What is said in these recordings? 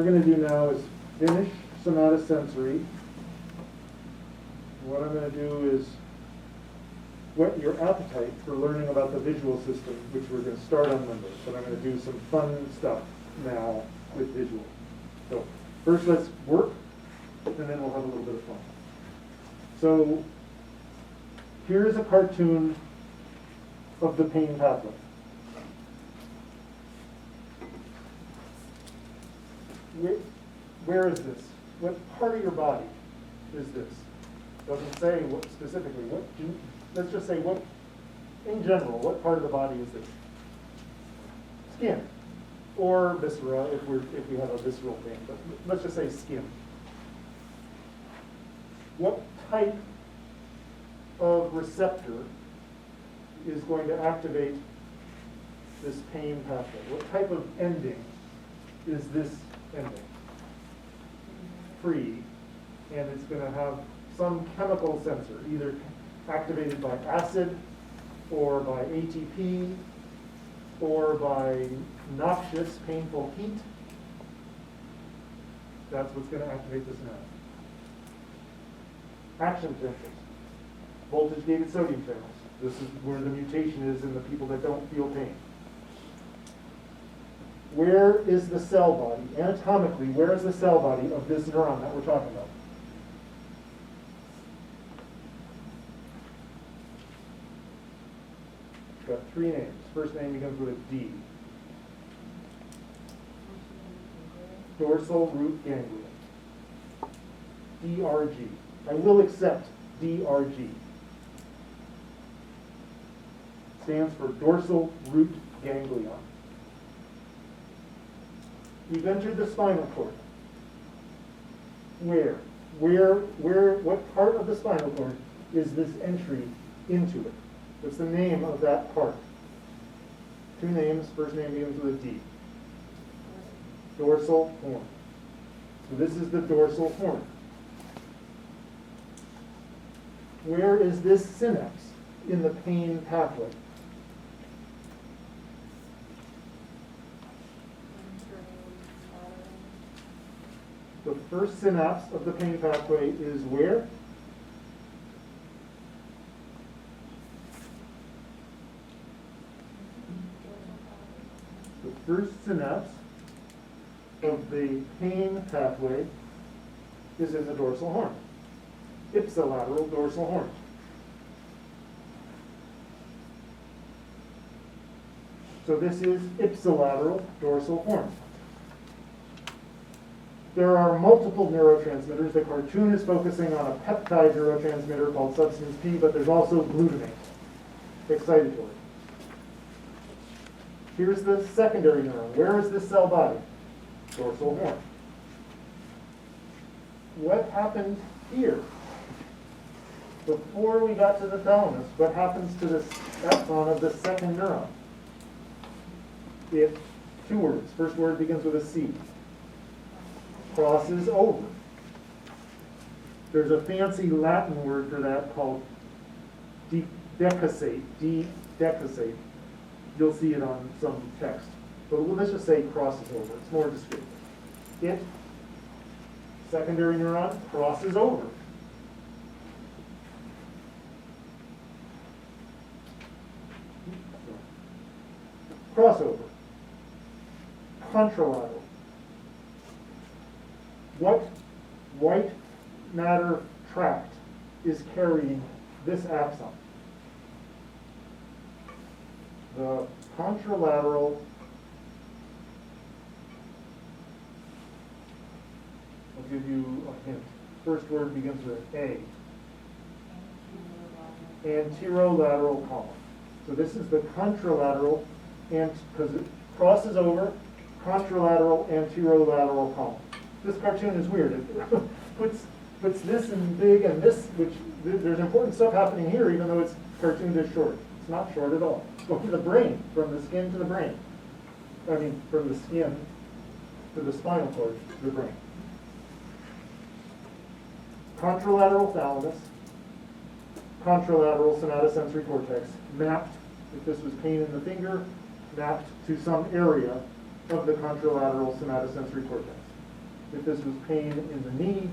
What we're going to do now is finish somatosensory. What I'm going to do is whet your appetite for learning about the visual system, which we're going to start on Monday. But I'm going to do some fun stuff now with visual. So first let's work, and then we'll have a little bit of fun. So here's a cartoon of the pain pathway. Where is this? What part of your body is this? Doesn't say what specifically. Let's just say what, in general, what part of the body is this? Skin, or viscera if we have a visceral pain. But let's just say skin. What type of receptor is going to activate this pain pathway? What type of ending is this ending? Free, and it's going to have some chemical sensor, either activated by acid or by ATP or by noxious, painful heat. That's what's going to activate this nerve. Action potentials, voltage-gated sodium channels. This is where the mutation is in the people that don't feel pain. Where is the cell body, anatomically, where is the cell body of this neuron that we're talking about? It's got three names. First name begins with a D. Dorsal root ganglion. DRG. I will accept DRG. Stands for dorsal root ganglion. We've entered the spinal cord. Where? What part of the spinal cord is this entry into it? What's the name of that part? Two names, first name begins with a D. Dorsal horn. So this is the dorsal horn. Where is this synapse in the pain pathway? The first synapse of the pain pathway is where? The first synapse of the pain pathway is in the dorsal horn. Ipsilateral dorsal horn. So this is ipsilateral dorsal horn. There are multiple neurotransmitters. The cartoon is focusing on a peptide neurotransmitter called substance P, but there's also glutamate, excitatory. Here's the secondary neuron. Where is this cell body? Dorsal horn. What happened here? Before we got to the thalamus, what happens to this axon of the second neuron? It, two words. First word begins with a C. Crosses over. There's a fancy Latin word for that called decussate. Decussate. You'll see it on some text. But let's just say crosses over. It's more descriptive. It, secondary neuron, crosses over. Crossover. Contralateral. What white matter tract is carrying this axon? The contralateral, I'll give you a hint. First word begins with A. Anterolateral column. So this is the contralateral, and because it crosses over, contralateral, anterolateral column. This cartoon is weird. It puts this in big and this, which there's important stuff happening here, even though it's cartooned as short. It's not short at all. It's going to the brain, from the skin to the brain. I mean, from the skin to the spinal cord to the brain. Contralateral thalamus, contralateral somatosensory cortex, mapped, if this was pain in the finger, mapped to some area of the contralateral somatosensory cortex. If this was pain in the knee,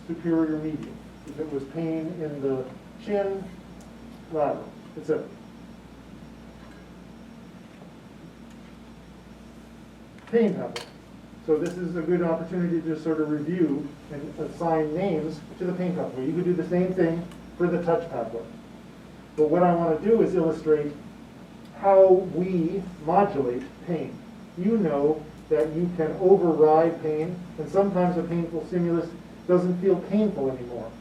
superior medial. If it was pain in the chin, lateral, etc. Pain pathway. So this is a good opportunity to sort of review and assign names to the pain pathway. You could do the same thing for the touch pathway. But what I want to do is illustrate how we modulate pain. You know that you can override pain, and sometimes a painful stimulus doesn't feel painful anymore.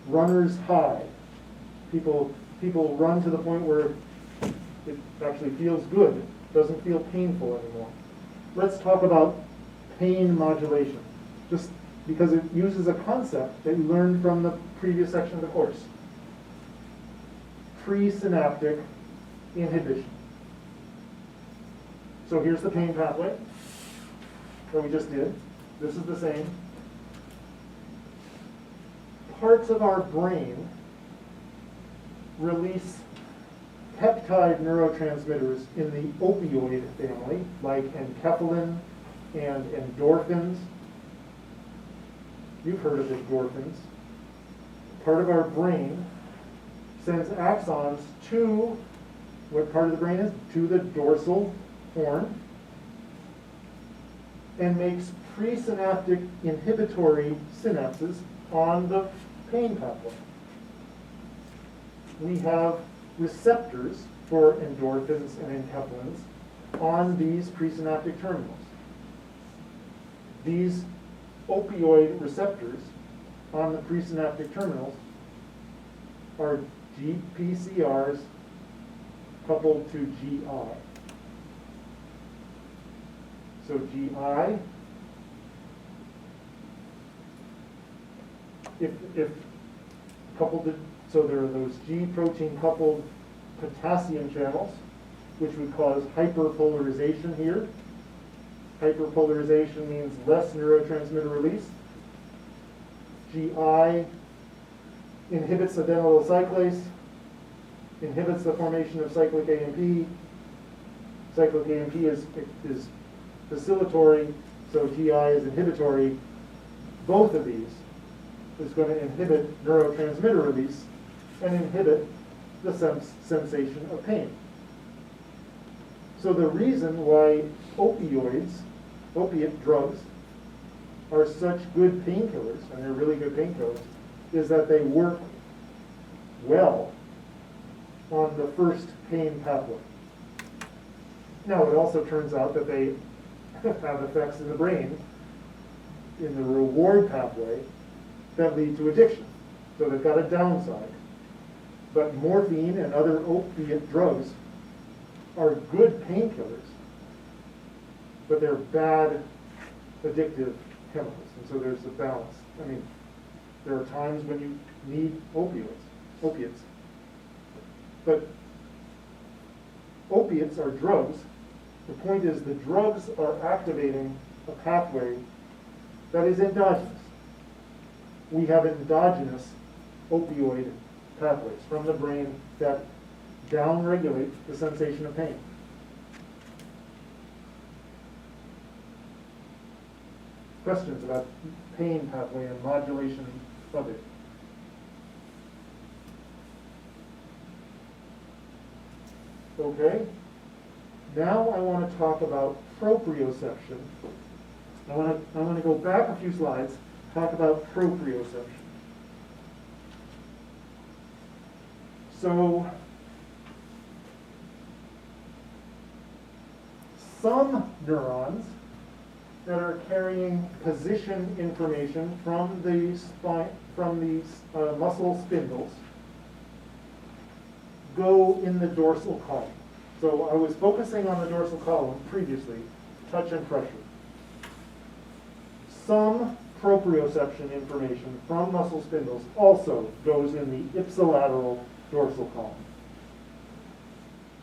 Runner's high. People run to the point where it actually feels good, doesn't feel painful anymore. Let's talk about pain modulation, just because it uses a concept that you learned from the previous section of the course. Presynaptic inhibition. So here's the pain pathway that we just did. This is the same. Parts of our brain release peptide neurotransmitters in the opioid family, like enkephalin and endorphins. You've heard of endorphins. Part of our brain sends axons to, what part of the brain is? To the dorsal horn, and makes presynaptic inhibitory synapses on the pain pathway. We have receptors for endorphins and enkephalins on these presynaptic terminals. These opioid receptors on the presynaptic terminals are GPCRs coupled to GI. So GI, if coupled to, so there are those G protein coupled potassium channels, which would cause hyperpolarization here. Hyperpolarization means less neurotransmitter release. GI inhibits adenylyl cyclase, inhibits the formation of cyclic AMP. Cyclic AMP is facilitatory, so GI is inhibitory. Both of these is going to inhibit neurotransmitter release and inhibit the sensation of pain. So the reason why opiate drugs, are such good painkillers, and they're really good painkillers, is that they work well on the first pain pathway. Now, it also turns out that they have effects in the brain, in the reward pathway, that lead to addiction. So they've got a downside. But morphine and other opiate drugs are good painkillers, but they're bad addictive chemicals. And so there's a balance. I mean, there are times when you need opiates. But opiates are drugs. The point is the drugs are activating a pathway that is endogenous. We have endogenous opioid pathways from the brain that downregulate the sensation of pain. Questions about pain pathway and modulation of it? Okay. Now I want to talk about proprioception. I want to go back a few slides, talk about proprioception. So, some neurons that are carrying position information from the spine, from the muscle spindles, go in the dorsal column. So I was focusing on the dorsal column previously, touch and pressure. Some proprioception information from muscle spindles also goes in the ipsilateral dorsal column.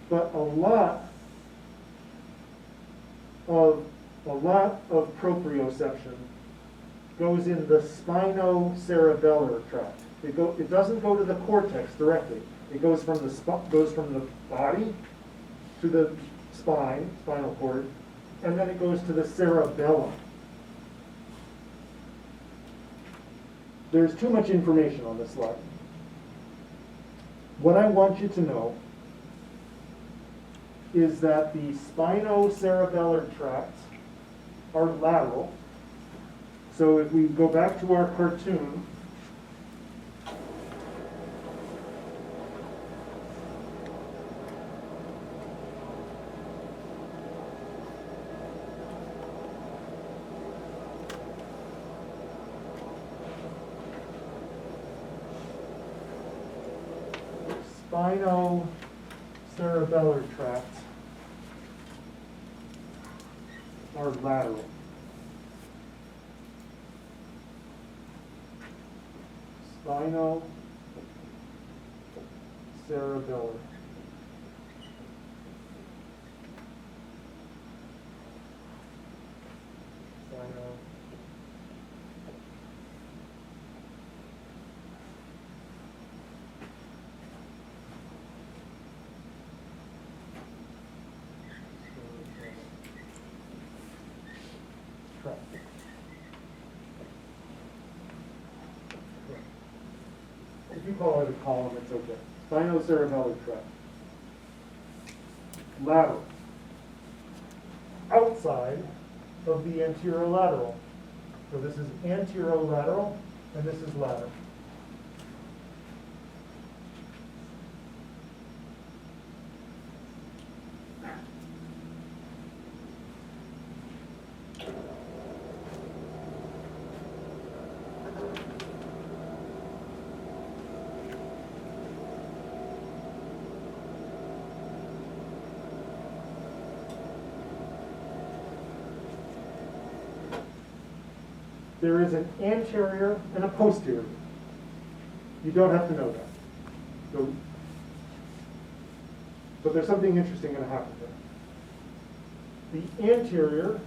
But a lot of proprioception goes in the spinocerebellar tract. It doesn't go to the cortex directly. It goes from the body to the spine, spinal cord, and then it goes to the cerebellum. There's too much information on this slide. What I want you to know is that the spinocerebellar tracts are lateral. So if we go back to our cartoon, spinocerebellar tracts are lateral. Spinocerebellar. If you call it a column, it's okay. Spinocerebellar tract. Lateral. Outside of the anterolateral. So this is anterolateral, and this is lateral. There is an anterior and a posterior. You don't have to know that. But there's something interesting going to happen there. The anterior,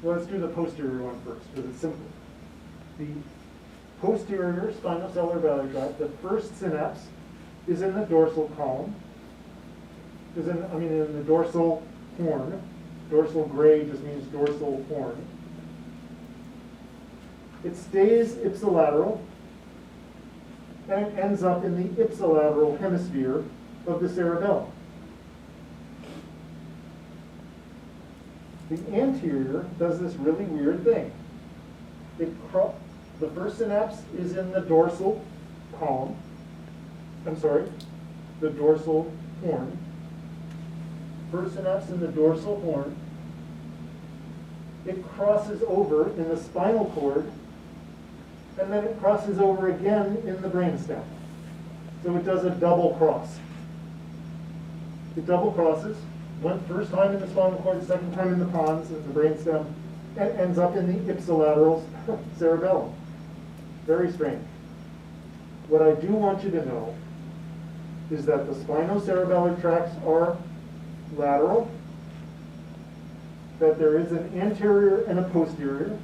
well, let's do the posterior one first, because it's simple. The posterior spinocerebellar tract, the first synapse is in the dorsal column, in the dorsal horn. Dorsal gray just means dorsal horn. It stays ipsilateral, and it ends up in the ipsilateral hemisphere of the cerebellum. The anterior does this really weird thing. The first synapse is in the dorsal column. The dorsal horn. First synapse in the dorsal horn. It crosses over in the spinal cord, and then it crosses over again in the brainstem. So it does a double cross. It double crosses, went first time in the spinal cord, second time in the pons, in the brainstem, and ends up in the ipsilateral cerebellum. Very strange. What I do want you to know is that the spinocerebellar tracts are lateral, that there is an anterior and a posterior,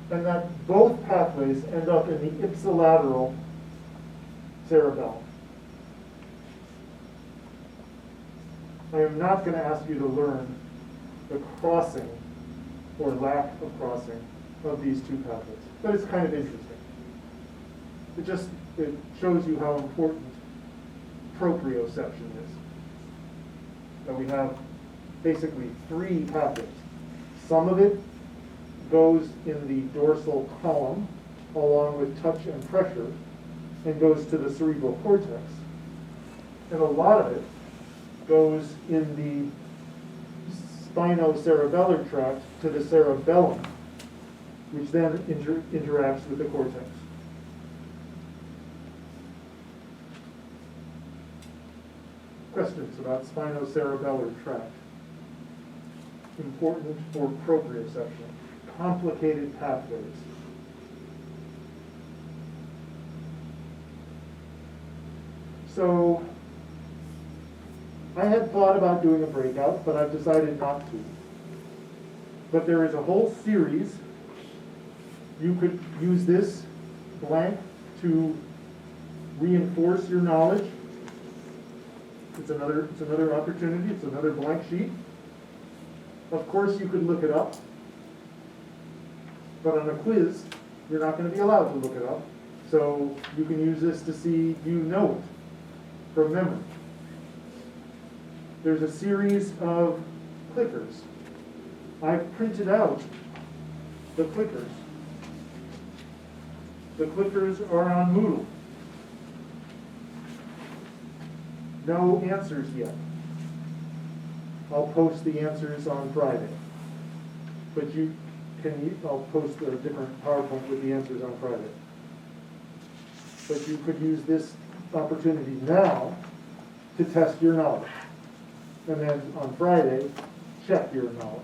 and that both pathways end up in the ipsilateral cerebellum. I am not going to ask you to learn the crossing or lack of crossing of these two pathways, but it's kind of interesting. It shows you how important proprioception is. That we have basically three pathways. Some of it goes in the dorsal column along with touch and pressure and goes to the cerebral cortex. And a lot of it goes in the spinocerebellar tract to the cerebellum, which then interacts with the cortex. Questions about spinocerebellar tract? Important for proprioception. Complicated pathways. So, I had thought about doing a breakout, but I've decided not to. But there is a whole series. You could use this blank to reinforce your knowledge it's another opportunity, it's another blank sheet. Of course, you could look it up, but on a quiz, you're not going to be allowed to look it up. So you can use this to see you know it from memory. There's a series of clickers. I've printed out the clickers. The clickers are on Moodle. No answers yet. I'll post the answers on Friday. But I'll post a different PowerPoint with the answers on Friday. But you could use this opportunity now to test your knowledge. And then on Friday, check your knowledge.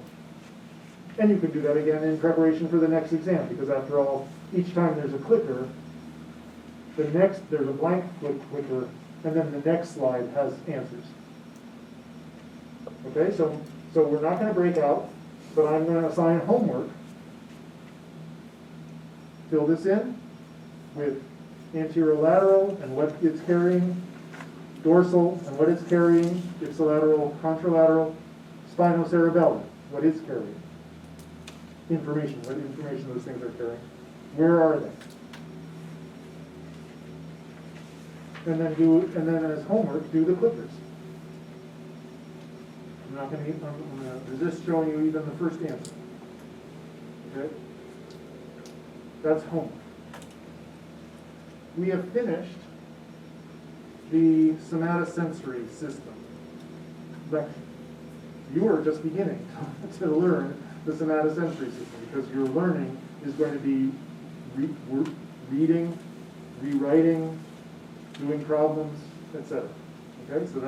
And you can do that again in preparation for the next exam, because after all, each time there's a clicker, there's a blank clicker, and then the next slide has answers. Okay, so we're not going to break out, but I'm going to assign homework. Fill this in with anterolateral and what it's carrying, dorsal and what it's carrying, ipsilateral, contralateral, spinocerebellar, what it's carrying. Information, what information those things are carrying. Where are they? And then as homework, do the clickers. I'm going to resist showing you even the first answer. Okay? That's homework. We have finished the somatosensory system lecture. You are just beginning to learn the somatosensory system, because your learning is going to be reading, rewriting, doing problems, etc. Okay, so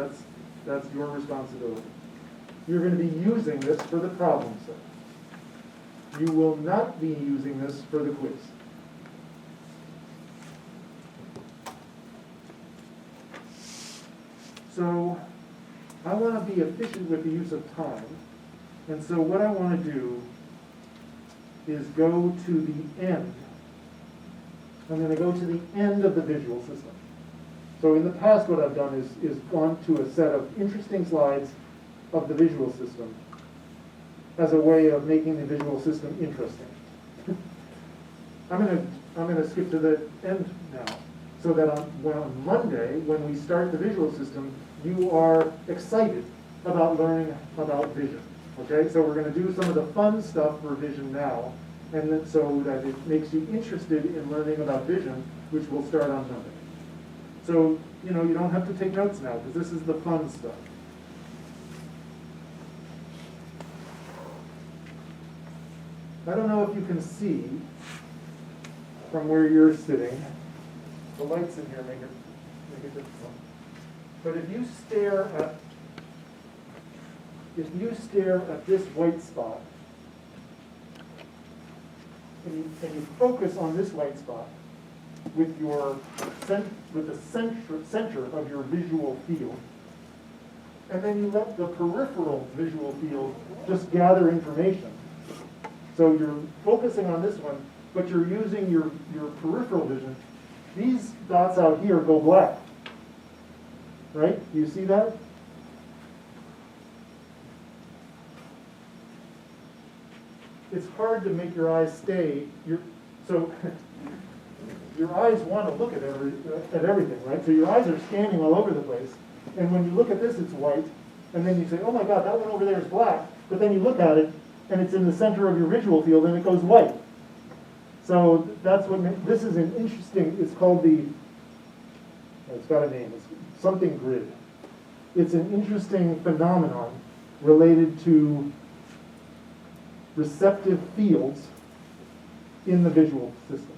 that's your responsibility. You're going to be using this for the problem set. You will not be using this for the quiz. So I want to be efficient with the use of time. And so what I want to do is go to the end. I'm going to go to the end of the visual system. So in the past, what I've done is gone to a set of interesting slides of the visual system as a way of making the visual system interesting. I'm going to skip to the end now, so that on Monday, when we start the visual system, you are excited about learning about vision. Okay, so we're going to do some of the fun stuff for vision now, and then so that it makes you interested in learning about vision, which will start on Monday. So, you don't have to take notes now, because this is the fun stuff. I don't know if you can see from where you're sitting. The lights in here make it difficult. But if you stare at this white spot, and you focus on this white spot with the center of your visual field, and then you let the peripheral visual field just gather information. So you're focusing on this one, but you're using your peripheral vision. These dots out here go black. Right? You see that? It's hard to make your eyes stay. So your eyes want to look at everything, right? So your eyes are scanning all over the place. And when you look at this, it's white. And then you say, oh my God, that one over there is black. But then you look at it, and it's in the center of your visual field, and it goes white. So that's what this is an interesting. It's called it's got a name. It's something grid. It's an interesting phenomenon related to receptive fields in the visual system.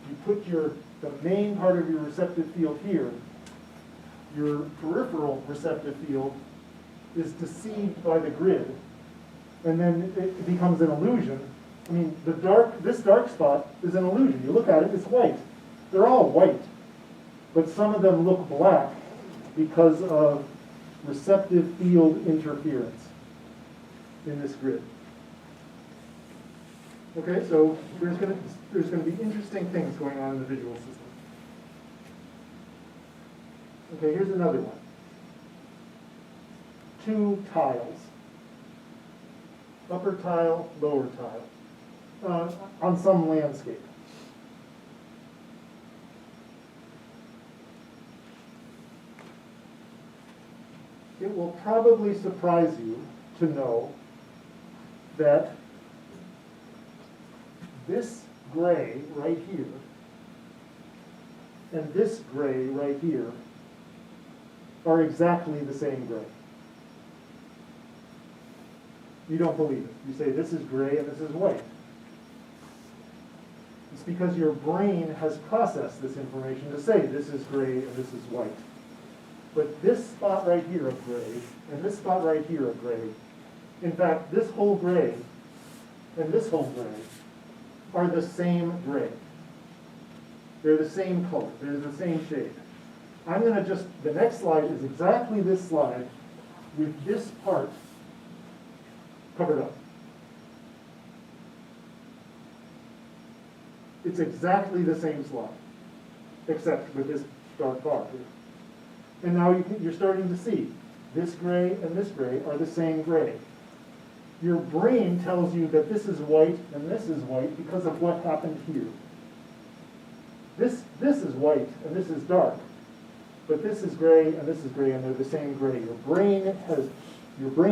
You put the main part of your receptive field here. Your peripheral receptive field is deceived by the grid, and then it becomes an illusion. I mean, this dark spot is an illusion. You look at it, it's white. They're all white, but some of them look black because of receptive field interference in this grid. Okay, so there's going to be interesting things going on in the visual system. Okay, here's another one. two tiles, upper tile, lower tile, on some landscape. It will probably surprise you to know that this gray right here and this gray right here are exactly the same gray. You don't believe it. You say this is gray and this is white. It's because your brain has processed this information to say this is gray and this is white. But this spot right here of gray and this spot right here of gray, in fact, this whole gray and this whole gray are the same gray. They're the same color. They're the same shade. I'm going to just, the next slide is exactly this slide with this part covered up. It's exactly the same slide, except with this dark bar here. And now you're starting to see this gray and this gray are the same gray. Your brain tells you that this is white and this is white because of what happened here. This is white and this is dark, but this is gray and this is gray and they're the same gray. Your brain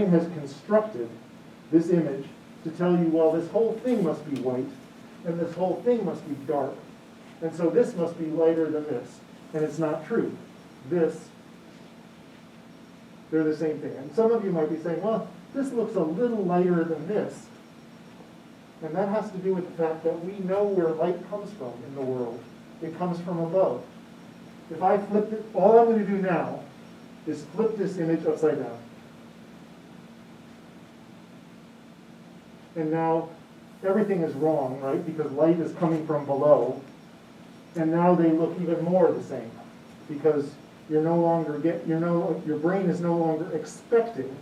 has constructed this image to tell you, well, this whole thing must be white and this whole thing must be dark, and so this must be lighter than this. And it's not true. They're the same thing. And some of you might be saying, well, this looks a little lighter than this. And that has to do with the fact that we know where light comes from in the world. It comes from above. If I flip it, all I'm going to do now is flip this image upside down. And now everything is wrong, right? Because light is coming from below. And now they look even more the same. Because your brain is no longer expecting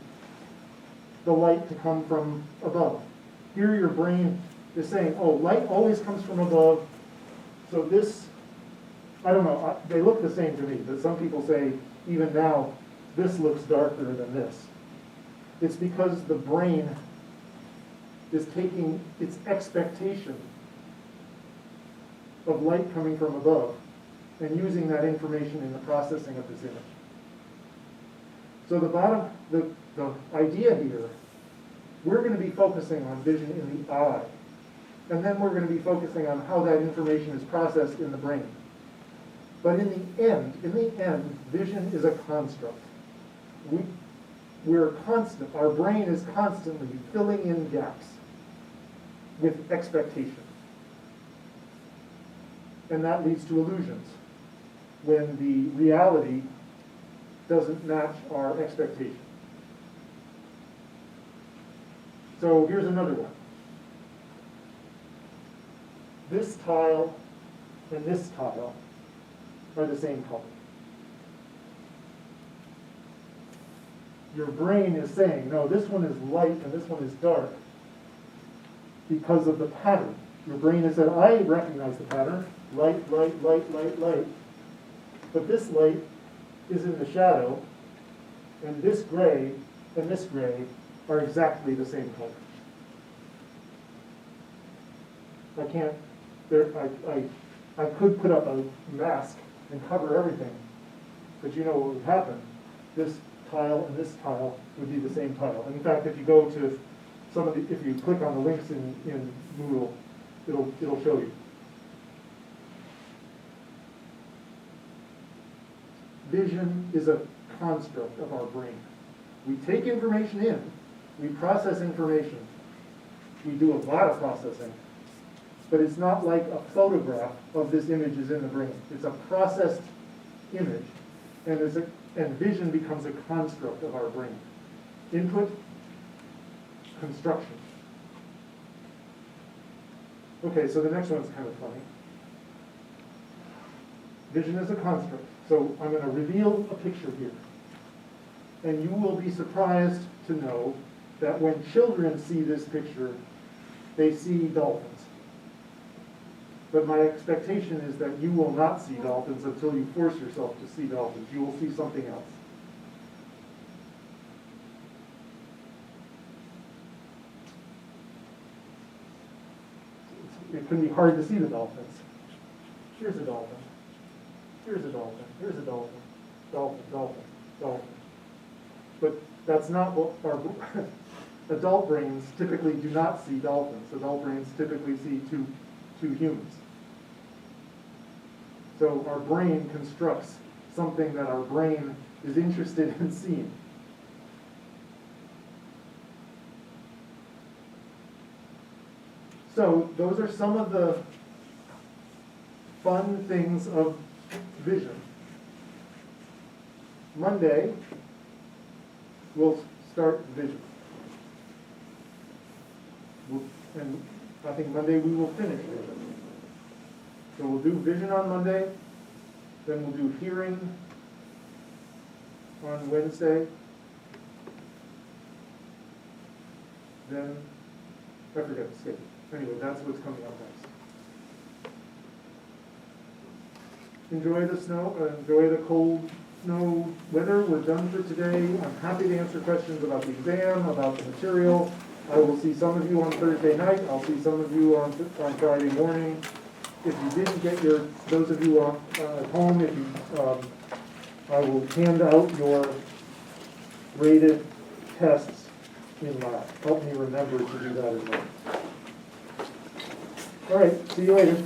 the light to come from above. Here your brain is saying, oh, light always comes from above, so this, I don't know, they look the same to me, but some people say, even now, this looks darker than this. It's because the brain is taking its expectation of light coming from above and using that information in the processing of this image. So the idea here, we're going to be focusing on vision in the eye. And then we're going to be focusing on how that information is processed in the brain. But in the end, vision is a construct. Our brain is constantly filling in gaps with expectation. And that leads to illusions when the reality doesn't match our expectation. So here's another one. This tile and this tile are the same color. Your brain is saying, no, this one is light and this one is dark because of the pattern. Your brain has said, I recognize the pattern. Light, light, light, light, light. But this light is in the shadow, and this gray and this gray are exactly the same color. I could put up a mask and cover everything, but you know what would happen? This tile and this tile would be the same tile. And in fact, if you go to if you click on the links in Moodle, it'll show you. Vision is a construct of our brain. We take information in, we process information, we do a lot of processing, but it's not like a photograph of this image is in the brain. It's a processed image, and vision becomes a construct of our brain. Input, construction. Okay, so the next one's kind of funny. Vision is a construct. So I'm going to reveal a picture here. And you will be surprised to know that when children see this picture, they see dolphins. But my expectation is that you will not see dolphins until you force yourself to see dolphins. You will see something else. it can be hard to see the dolphins. Here's a dolphin. Here's a dolphin. Here's a dolphin. Dolphin, dolphin, dolphin. But that's not what our adult brains typically do not see dolphins. Adult brains typically see two humans. So our brain constructs something that our brain is interested in seeing. So those are some of the fun things of vision. Monday, we'll start vision. And I think Monday we will finish vision. So we'll do vision on Monday, then we'll do hearing on Wednesday, then, I forget the schedule. Anyway, that's what's coming up next. Enjoy the snow, enjoy the cold snow weather. We're done for today. I'm happy to answer questions about the exam, about the material. I will see some of you on Thursday night. I'll see some of you on Friday morning. If you didn't get those of you at home, if you, I will hand out your graded tests in lab. Help me remember to do that as well. All right, see you later.